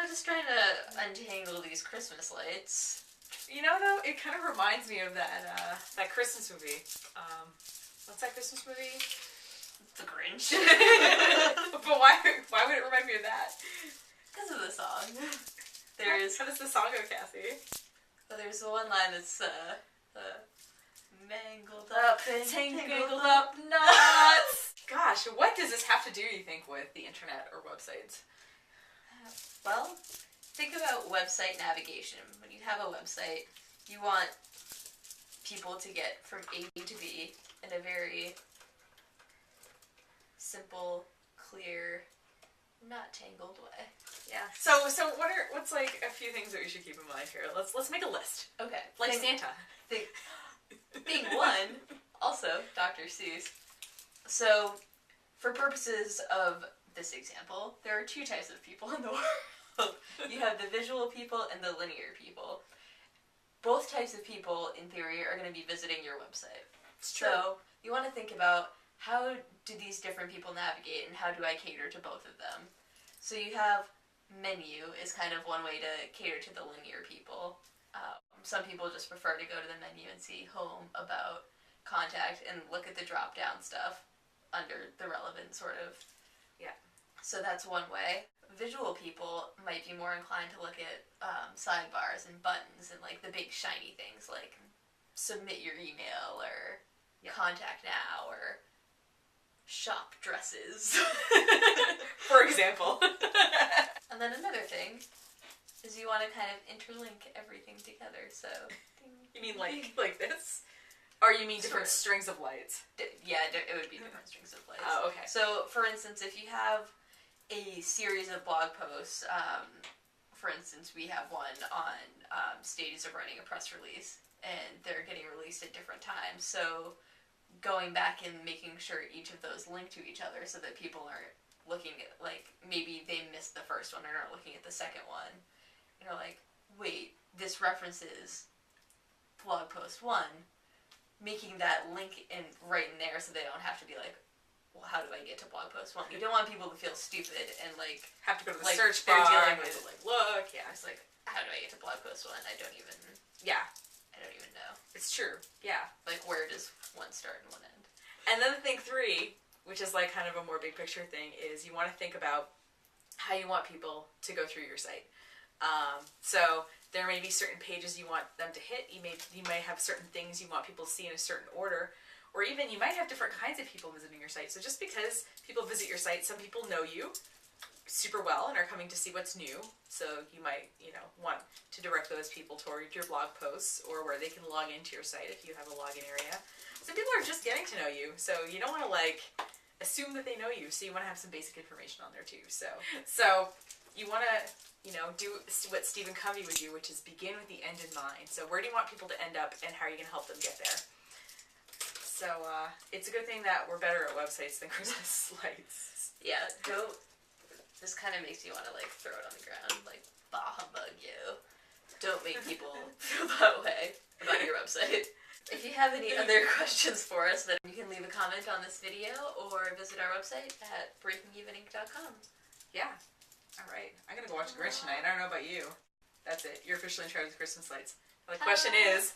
Just trying to untangle these Christmas lights. You know, though, it kind of reminds me of that Christmas movie. What's that Christmas movie? The Grinch. But why would it remind me of that? Because of the song. How does the song go, Cassie? Well, there's the one line that's mangled up and tangled up knots. Gosh, what does this have to do, you think, with the internet or websites? Well, think about website navigation. When you have a website, you want people to get from A to B in a very simple, clear, not tangled way. Yeah. So what's like a few things that we should keep in mind here? Let's make a list. Okay. Like Santa. Being one, also Dr. Seuss. So, for purposes of this example, there are two types of people in the world. You have the visual people and the linear people. Both types of people, in theory, are going to be visiting your website. It's true. So, you want to think about how do these different people navigate and how do I cater to both of them? So you have menu is kind of one way to cater to the linear people. Some people just prefer to go to the menu and see home, about, contact, and look at the drop-down stuff under the relevant sort of. Yeah. So that's one way. Visual people might be more inclined to look at sidebars and buttons and like the big shiny things like submit your email or contact now or shop dresses. For example. And then another thing is you want to kind of interlink everything together, so... You mean like this? Or you mean different strings of lights? Yeah, it would be different strings of lights. Oh, okay. So, for instance, if you have a series of blog posts, for instance, we have one on stages of running a press release, and they're getting released at different times, so going back and making sure each of those link to each other so that people aren't looking at, like, maybe they missed the first one and aren't looking at the second one. You know, like, wait, this references blog post 1, making that link right in there so they don't have to be like, well, how do I get to blog post 1? You don't want people to feel stupid and, like... Have to go to the like, search bar. bar. They're dealing with, like, look, it's like, how do I get to blog post 1? I don't even know. It's true, yeah. Like, where does one start and one end? And then thing 3, which is like kind of a more big picture thing, is you want to think about how you want people to go through your site. So there may be certain pages you want them to hit. You may have certain things you want people to see in a certain order, or even you might have different kinds of people visiting your site. So just because people visit your site, some people know you super well and are coming to see what's new. So you might, want to direct those people toward your blog posts or where they can log into your site if you have a login area. Some people are just getting to know you, so you don't want to assume that they know you. So you want to have some basic information on there too. So you want to do what Stephen Covey would do, which is begin with the end in mind. So where do you want people to end up, and how are you going to help them get there? So it's a good thing that we're better at websites than Christmas lights. Yeah, this kind of makes you want to, throw it on the ground, bah humbug you. Don't make people feel that way about your website. If you have any other questions for us, then you can leave a comment on this video or visit our website at breakingeveninc.com. Yeah. All right. I'm going to go watch The Grinch tonight. I don't know about you. That's it. You're officially in charge of the Christmas lights. The question is...